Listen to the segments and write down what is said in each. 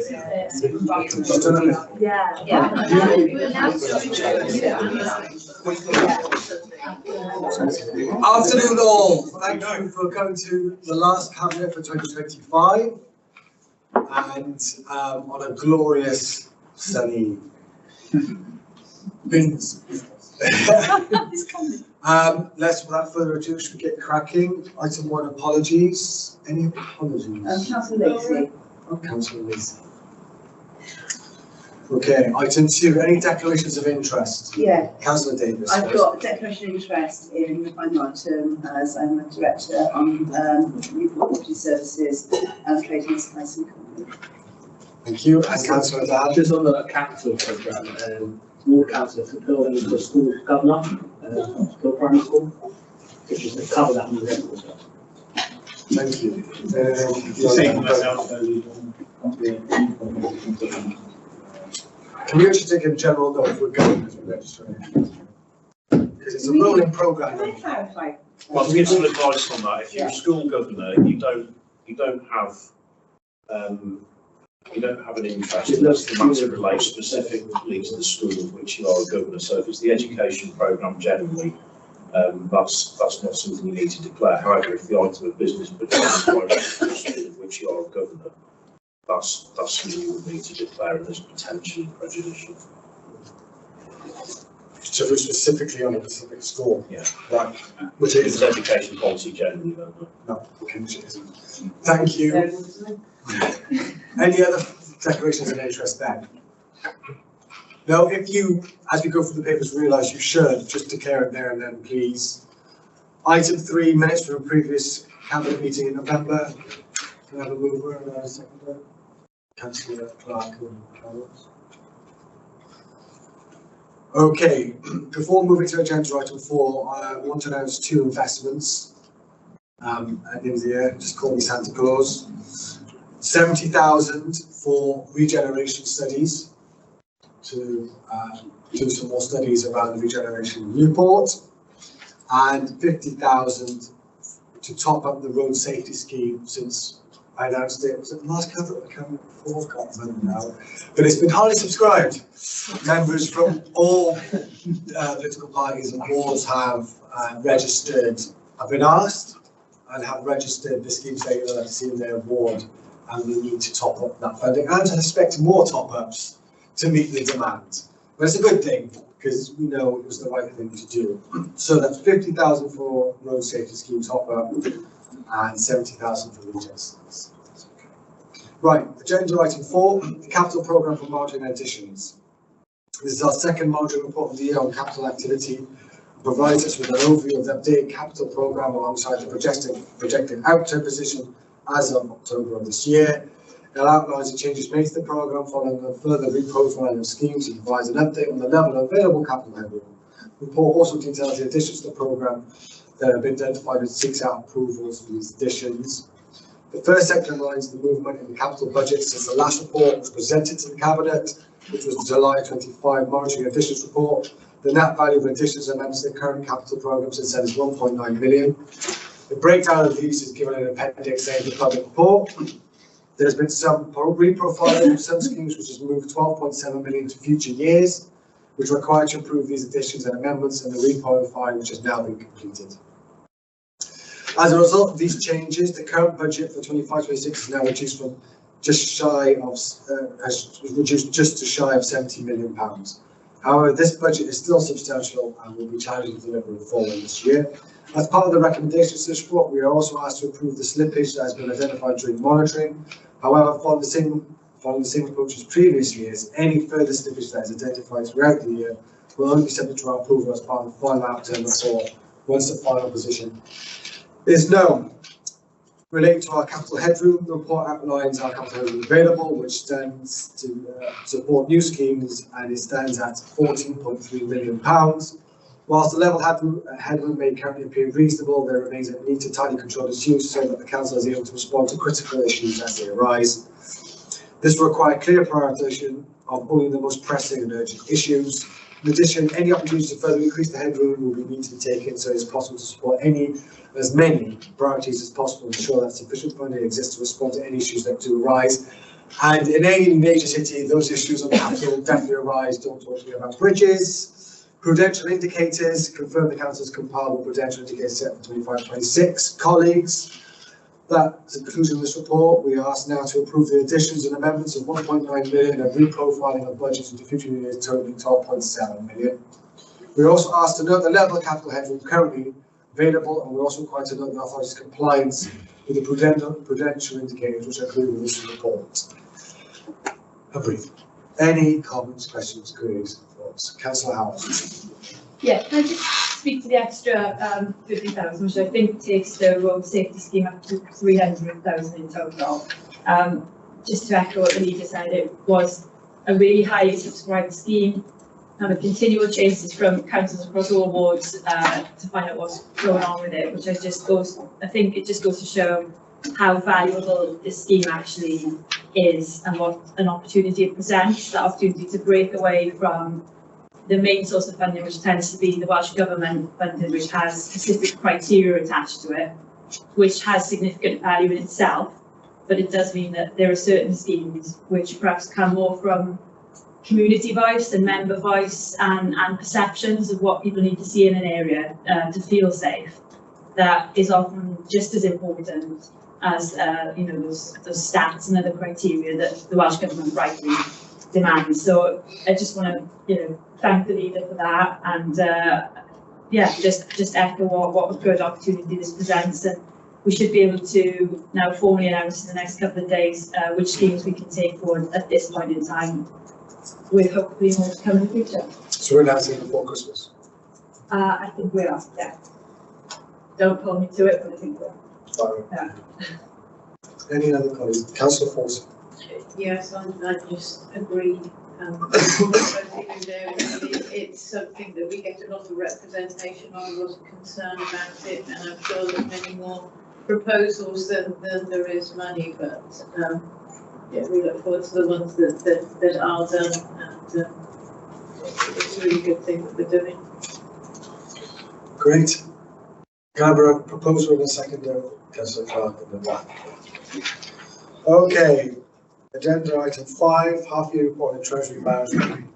Afternoon all, thank you for coming to the last cabinet for 2025 and on a glorious sunny let's without further ado, should we get cracking? Item 1, apologies. Any apologies? Councillor Lacey. Oh, Councillor Lacey. Okay, item 2, any declarations of interest? Yeah. Councillor Davis. I've got a declaration of interest in my item as I'm a director on Newport Property Services and Trading and Spicing Company. Thank you. And Councillor Dad. Just on the council programme, all council to build into the school governor, school primary school, which is to cover that in the rest of the stuff. Thank you. Can we actually take a general note for government registration? Because it's a rolling programme. Can I clarify? Well, to give some advice on that, if you're a school governor, you don't have an interest unless the matter relates specifically to the school of which you are a governor. So if it's the education programme generally, that's not something you need to declare. However, if the item of business pertains to the school of which you are a governor, that's something you would need to declare and is potentially prejudicial. So we're specifically on a specific school? Yeah. Right. Which is education policy generally, though. No, okay, which isn't. Thank you. Any other declarations of interest then? No, if you, as we go through the papers, realise you should, just declare it there and then, please. Item 3, minutes from a previous cabinet meeting in November. Can I have a mover and a seconder? Councillor Clark and Carlos. Okay, before moving to agenda item 4, I want to announce 2 investments. At the end of the year, just call me Santa Claus. 70,000 for regeneration studies to do some more studies around the regeneration of Newport, and 50,000 to top up the road safety scheme since I announced it. Was it the last cabinet? I can't remember now, but it's been highly subscribed. Members from all political parties and boards have registered, have been asked and have registered the scheme saying that I've seen their award, and we need to top up that funding and to expect more top-ups to meet the demand. But it's a good thing because we know it was the right thing to do. So that's 50,000 for road safety scheme top-up and 70,000 for rejections. Right, agenda item 4, the capital programme for margin additions. This is our second margin report of the year on capital activity. It provides us with an overview of the updated capital programme alongside the projected outturn position as of October of this year. It outlines the changes made to the programme following a further reprofiling of schemes and provides an update on the level of available capital headroom. The report also details the additions to the programme that have been identified and seeks out approvals for these additions. The first section outlines the movement in the capital budget since the last report was presented to the Cabinet, which was the July 25 monitoring additions report. The net value of additions amendments to the current capital programme since then is 1.9 million. The breakdown of these is given in Appendix A of the public report. There's been some reprofiling of some schemes which has moved 12.7 million to future years, which are required to approve these additions and amendments, and the reprofiling which has now been completed. As a result of these changes, the current budget for 25-26 is now reduced from just shy of just to shy of £70 million. However, this budget is still substantial and will be challenging to deliver following this year. As part of the recommendations to this report, we are also asked to approve the slippage that has been identified during monitoring. However, following the same approach as previous years, any further slippage that is identified throughout the year will only be subject to our approval as part of the final outturn report once the final position is known. Relating to our capital headroom, the report outlines our capital headroom available, which stands to support new schemes, and it stands at £14.3 million. Whilst the level headroom may currently appear reasonable, there remains a need to tightly control its use so that the Council is able to respond to critical issues as they arise. This will require clear prioritisation of only the most pressing and urgent issues. In addition, any opportunities to further increase the headroom will need to be taken so it's possible to support as many priorities as possible, ensure that sufficient funding exists to respond to any issues that do arise. And in any major city, those issues on capital definitely arise. Don't talk to me about bridges. Prudential indicators, confirm the council's compiled with prudential indicators set for 25-26. Colleagues, that's the conclusion of this report. We are asked now to approve the additions and amendments of 1.9 million and reprofiling of budgets into future years totaling 12.7 million. We're also asked to note the level of capital headroom currently available, and we're also required to note the authority's compliance with the prudential indicators which are included in this report. A brief. Any comments, questions, queries, thoughts? Councillor Howard. Yeah, can I just speak to the extra 50,000, which I think takes the road safety scheme up to 300,000 in total. Just to echo what the leader said, it was a really highly subscribed scheme, and a continual chases from councils across all wards to find out what's going on with it, which I think it just goes to show how valuable this scheme actually is and what an opportunity it presents, the opportunity to break away from the main source of funding, which tends to be the Welsh Government funding, which has specific criteria attached to it, which has significant value in itself, but it does mean that there are certain schemes which perhaps come more from community voice and member voice and perceptions of what people need to see in an area to feel safe. That is often just as important as those stats and other criteria that the Welsh Government rightly demands. So I just want to thank the leader for that, and just echo what a good opportunity this presents, and we should be able to now formally announce in the next couple of days which schemes we can take forward at this point in time, with hopefully more to come in the future. So we're announcing before Christmas. I think we are, yeah. Don't pull me to it, but I think we are. Yeah. Any other colleagues? Councillor Forsyth. Yes, I just agree. It's something that we get a lot of representation on, a lot of concern about it, and I'm sure there's many more proposals than there is money, but we look forward to the ones that are done, and it's a really good thing that we're doing. Great. Can I have a proposal in a second, Councillor Clark in the back? Okay, agenda item 5, half-year report on Treasury Management.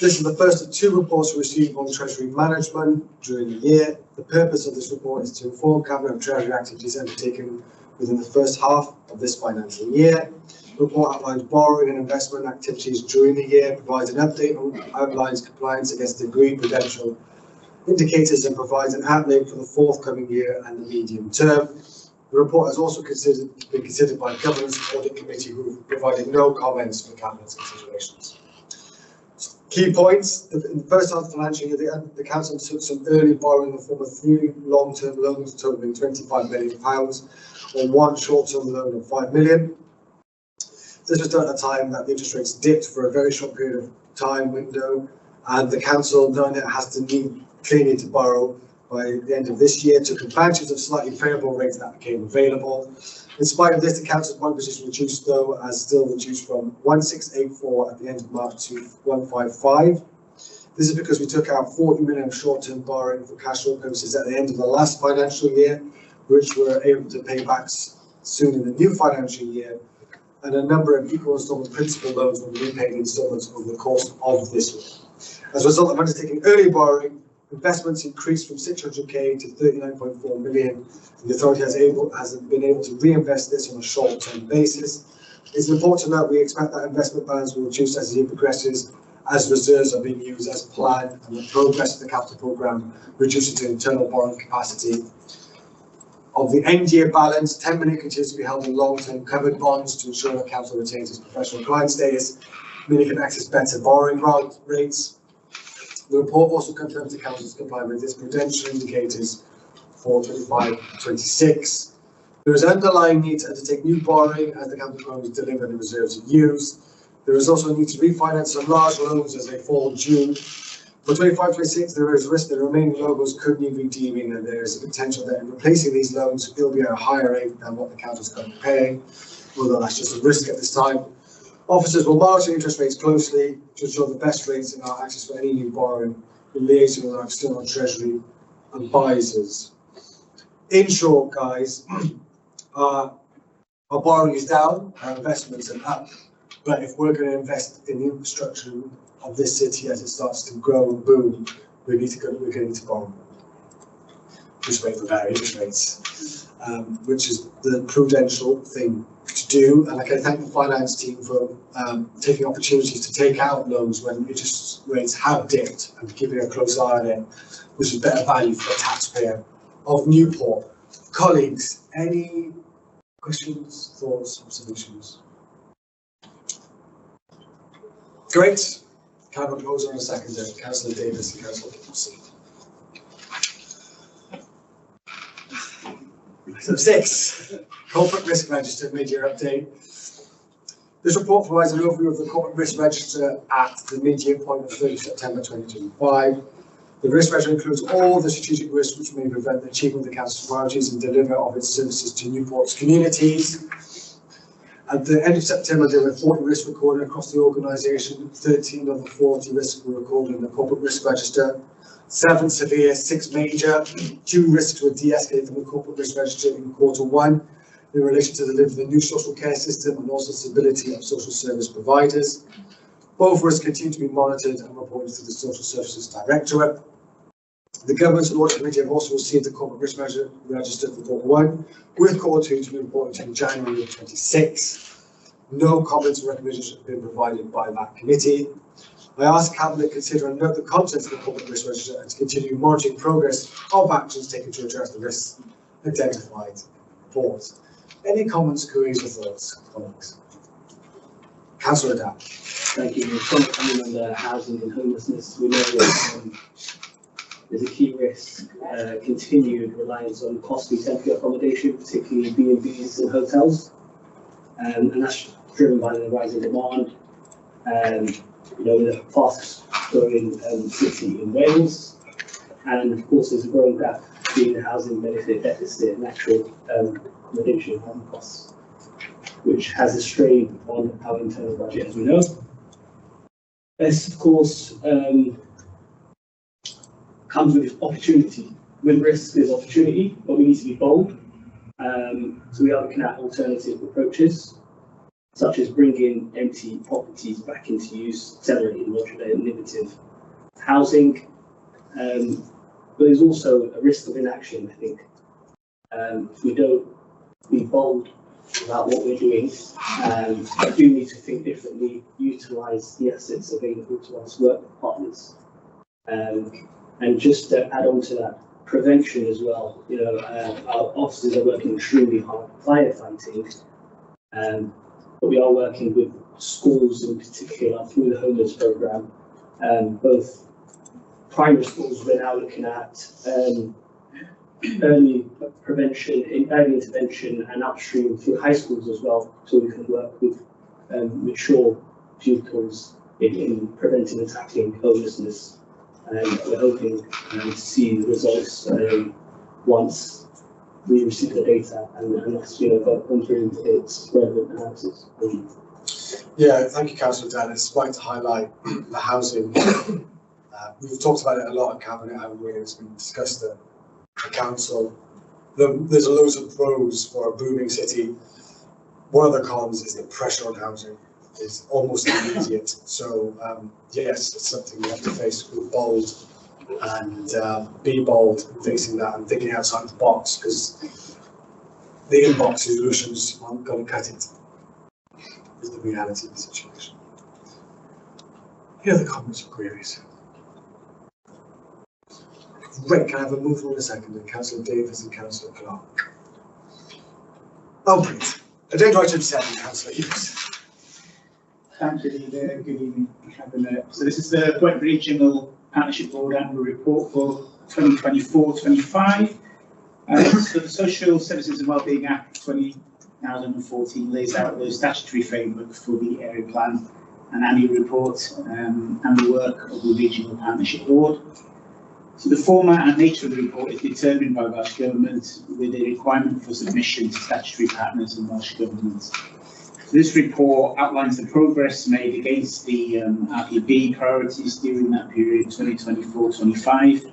This is the first of 2 reports received on Treasury Management during the year. The purpose of this report is to inform Cabinet of Treasury activities undertaken within the first half of this financial year. The report outlines borrowing and investment activities during the year, provides an update on outlines compliance against the agreed prudential indicators, and provides an outlook for the forthcoming year and the medium term. The report has also been considered by the Governance Audit Committee, who have provided no comments for Cabinet's considerations. Key points: in the first half of the financial year, the Council took some early borrowing in the form of 3 long-term loans totaling £25 million, or 1 short-term loan of £5 million. This was done at a time that the interest rates dipped for a very short period of time window, and the Council, knowing that it has to clearly to borrow by the end of this year, took advantage of slightly favourable rates that became available. In spite of this, the Council's bond position reduced, though, as still reduced from 1684 at the end of March to 155. This is because we took out 40 million of short-term borrowing for cash flow purposes at the end of the last financial year, which we're able to pay back soon in the new financial year, and a number of equal instalment principal loans will be repaid in instalments over the course of this year. As a result of undertaking early borrowing, investments increased from 600k to 39.4 million. The authority has been able to reinvest this on a short-term basis. It's important to note we expect that investment balance will reduce as the year progresses, as reserves are being used as planned, and the progress of the capital programme reduces the internal borrowing capacity. Of the end-year balance, 10 million continues to be held in long-term covered bonds to ensure that Council retains its professional client status, meaning it can access better borrowing rates. The report also confirms the Council's compliance with its prudential indicators for 25-26. There is an underlying need to undertake new borrowing as the capital programme is delivered and reserves are used. There is also a need to refinance some large loans as they fall due. For 25-26, there is risk that the remaining logos could need redeeming, and there is a potential that in replacing these loans, it will be at a higher rate than what the Council is currently paying, although that's just a risk at this time. Officers will monitor interest rates closely to ensure the best rates and our access for any new borrowing in liaison with our external Treasury advisors. In short, guys, our Our borrowing is down, our investments are up, but if we're going to invest in the infrastructure of this city as it starts to grow and boom, we're going to need to borrow. Just wait for better interest rates, which is the prudential thing to do. And I can thank the finance team for taking opportunities to take out loans when interest rates have dipped and keeping a close eye on it, which is better value for the taxpayer of Newport. Colleagues, any questions, thoughts, observations? Great. Can I propose on a seconder? Councillor Davis and Councillor Gibson. So 6, Corporate Risk Register mid-year update. This report provides an overview of the Corporate Risk Register at the mid-year point of 30 September 2025. The risk register includes all the strategic risks which may prevent the achievement of the council's priorities and deliver of its services to Newport's communities. At the end of September, there were 40 risks recorded across the organisation. 13 of the 40 risks were recorded in the Corporate Risk Register. 7 severe, 6 major. 2 risks were de-escalated from the Corporate Risk Register in Q1 in relation to the delivery of the new social care system and also stability of social service providers. Both risks continue to be monitored and reported to the Social Services Directorate. The Governance and Audit Committee have also received the Corporate Risk Register for Q1, with Q2 to be reported in January of 26. No comments or recommendations have been provided by that committee. I ask Cabinet to consider and note the contents of the Corporate Risk Register and to continue monitoring progress of actions taken to address the risks identified in the report. Any comments, queries or thoughts, colleagues? Councillor Adroddiad. Thank you. Coming under housing and homelessness, we know that there's a key risk, continued reliance on costly temporary accommodation, particularly B&Bs and hotels, and that's driven by the rising demand. We're the fastest growing city in Wales, and of course there's a growing gap between the housing benefit deficit and actual accommodation costs, which has a strain on our internal budget, as we know. This, of course, comes with opportunity. With risk, there's opportunity, but we need to be bold. So we are looking at alternative approaches, such as bringing empty properties back into use, accelerating modular and innovative housing. But there's also a risk of inaction, I think. If we don't be bold about what we're doing, we do need to think differently, utilise the assets available to us, work with partners. And just to add on to that, prevention as well. Our officers are working extremely hard firefighting, but we are working with schools in particular through the homeless programme. Both primary schools, we're now looking at early prevention, early intervention, and upstream through high schools as well, so we can work with mature pupils in preventing and tackling homelessness. And we're hoping to see the results once we receive the data and that's gone through its relevant analysis. Yeah, thank you, Councillor Dan. It's right to highlight the housing. We've talked about it a lot in Cabinet, haven't we? It's been discussed at the Council. There's loads of pros for a booming city. One of the cons is the pressure on housing. Is almost immediate. So yes, it's something we have to face with bold and be bold in facing that and thinking outside the box, because the inbox solutions aren't going to cut it. Is the reality of the situation. Any other comments or queries? Great, can I have a move on a second? And Councillor Davis and Councillor Clark. Oh, please. Agenda item 7, Councillor Hughes. Thank you, Leader. Good evening, Cabinet. So this is the Gwent Regional Partnership Board Annual Report for 2024-25. So the Social Services and Wellbeing Act 2014 lays out the statutory framework for the area plan and annual report and the work of the Regional Partnership Board. So the format and nature of the report is determined by Welsh Government with a requirement for submission to statutory partners and Welsh Government. This report outlines the progress made against the RPB priorities during that period 2024-25,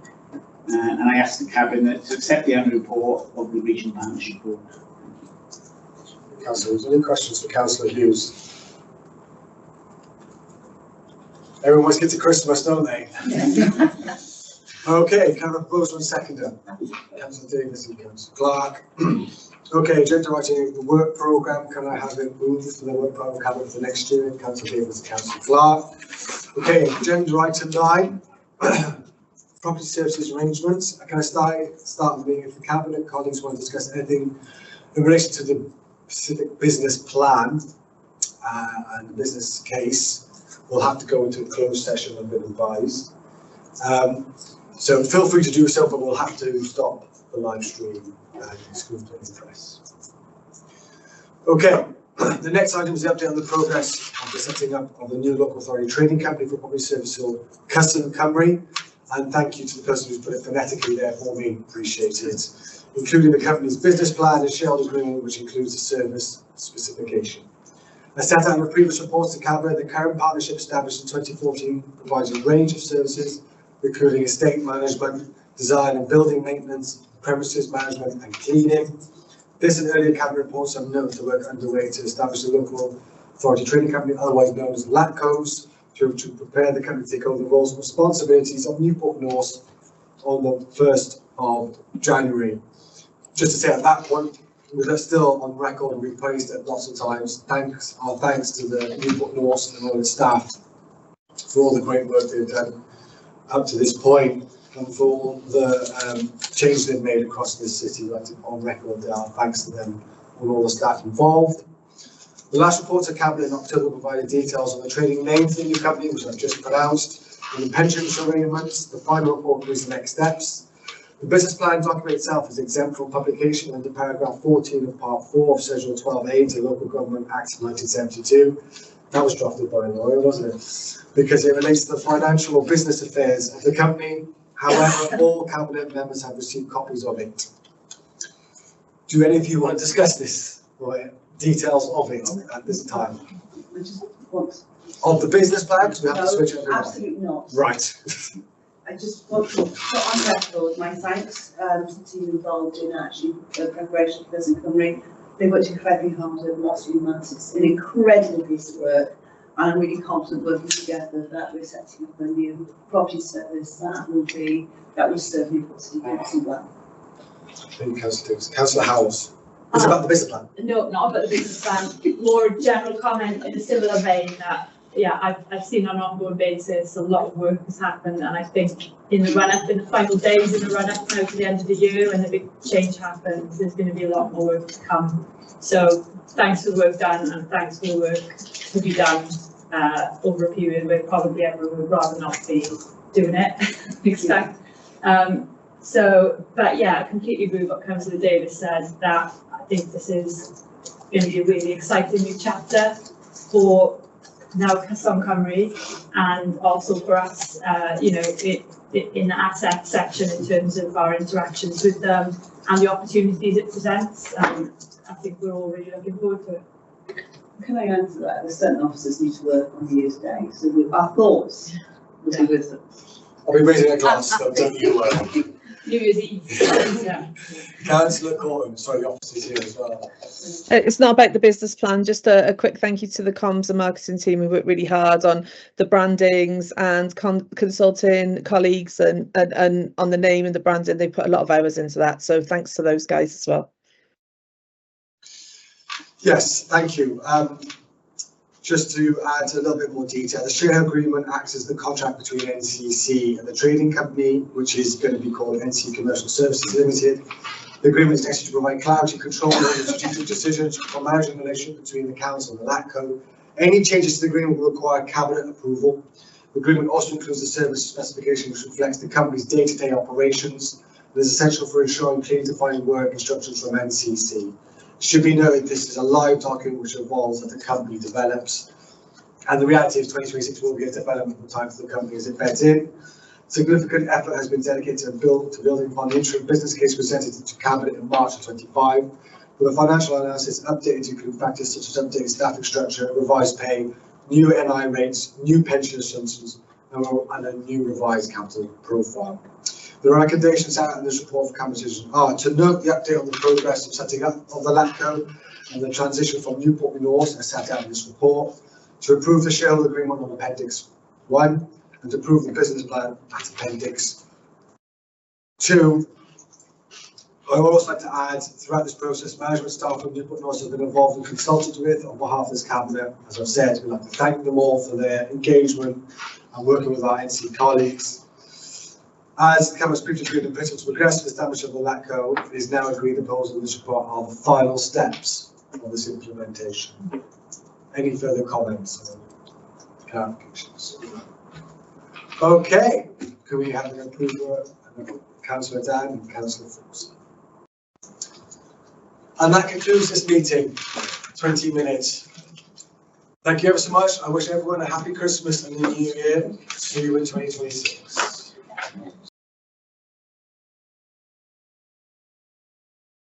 and I ask the Cabinet to accept the annual report of the Regional Partnership Board. Councillor Hughes. Any questions for Councillor Hughes? Everyone wants to get to Christmas, don't they? Okay, can I propose one seconder? Councillor Davis and Councillor Clark. Okay, agenda writing the work programme. Can I have it moved for the work programme cabinet for next year? Councillor Davis and Councillor Clark. Okay, agenda item 9. Property services arrangements. Can I start with being if the cabinet colleagues want to discuss anything in relation to the specific business plan and the business case? We'll have to go into a closed session, I've been advised. So feel free to do so, but we'll have to stop the live stream and exclude the press. Okay, the next item is the update on the progress of the setting up of the new local authority trading company for property services, Custom Cymru. And thank you to the person who's put it phonetically there for me, appreciate it. Including the company's business plan and shareholder agreement, which includes the service specification. As set out in the previous reports to Cabinet, the current partnership established in 2014 provides a range of services, including estate management, design and building maintenance, premises management and cleaning. This and earlier Cabinet reports have noted the work underway to establish the local authority trading company, otherwise known as LATCOs, to prepare the company to take over the roles and responsibilities of Newport North on the 1st of January. Just to say at that point, we're still on record and we've praised it lots of times. Our thanks to the Newport North and all the staff for all the great work they've done up to this point and for all the changes they've made across this city. Right on record, thanks to them and all the staff involved. The last report to Cabinet in October provided details on the trading name for the new company, which I've just pronounced, and the pension arrangements. The final report was the next steps. The business plan document itself is exempt from publication under paragraph 14 of part 4 of Schedule 12A to Local Government Act 1972. That was drafted by a lawyer, wasn't it? Because it relates to the financial or business affairs of the company. However, all Cabinet members have received copies of it. Do any of you want to discuss this? Right, details of it at this time? Of the business plan? Because we have to switch everyone. Absolutely not. Right. I just want to put on record my thanks to the team involved in actually the preparation for Custom Cymru. They worked incredibly hard over the last few months. It's an incredible piece of work, and I'm really confident working together that we're setting up a new property service that will serve Newport City Council well. Thank you, Councillor Howells. Is it about the business plan? No, not about the business plan. More general comment in a similar vein that, yeah, I've seen on an ongoing basis a lot of work has happened, and I think in the run-up, in the final days in the run-up now to the end of the year, when the big change happens, there's going to be a lot more work to come. So thanks for the work done, and thanks for the work to be done over a period where probably everyone would rather not be doing it. Expect. But yeah, I completely agree with what Councillor Davis said, that I think this is going to be a really exciting new chapter for now Custom Cymru, and also for us, in the asset section in terms of our interactions with them and the opportunities it presents. I think we're all really looking forward to it. Can I answer that? The certain officers need to work on New Year's Day, so our thoughts will be with them. I'll be raising a glass, so don't you worry. New Year's Eve. Yeah. Councillor Corton, sorry, the officers here as well. It's not about the business plan, just a quick thank you to the comms and marketing team who worked really hard on the brandings and consulting colleagues and on the name and the branding. They put a lot of hours into that, so thanks to those guys as well. Yes, thank you. Just to add a little bit more detail, the share agreement acts as the contract between NCC and the trading company, which is going to be called NC Commercial Services Limited. The agreement is necessary to provide clarity, control over strategic decisions for managing the relationship between the council and the LATCO. Any changes to the agreement will require cabinet approval. The agreement also includes the service specification, which reflects the company's day-to-day operations. It is essential for ensuring clearly defined work instructions from NCC. It should be noted this is a live document which evolves as the company develops. And the reality is 2026 will be a development time for the company as it beds in. Significant effort has been dedicated to building upon the interim business case presented to Cabinet in March of 25, with a financial analysis updated to include factors such as updated staffing structure, revised pay, new NI rates, new pension assumptions, and a new revised capital profile. The recommendations out in this report for competition are to note the update on the progress of setting up of the LATCO and the transition from Newport North as set out in this report, to approve the shareholder agreement on Appendix 1 and to approve the business plan at Appendix 2. I would also like to add, throughout this process, management staff from Newport North have been involved and consulted with on behalf of this cabinet. As I've said, we'd like to thank them all for their engagement and working with our NC colleagues. As the Cabinet's previously agreed, the principle to progress with establishment of the LATCO, it is now agreed the proposal in this report are the final steps of this implementation. Any further comments or clarifications? Okay, can we have an approval of Councillor Dan and Councillor Fox? And that concludes this meeting, 20 minutes. Thank you ever so much. I wish everyone a happy Christmas and a New Year. See you in 2026.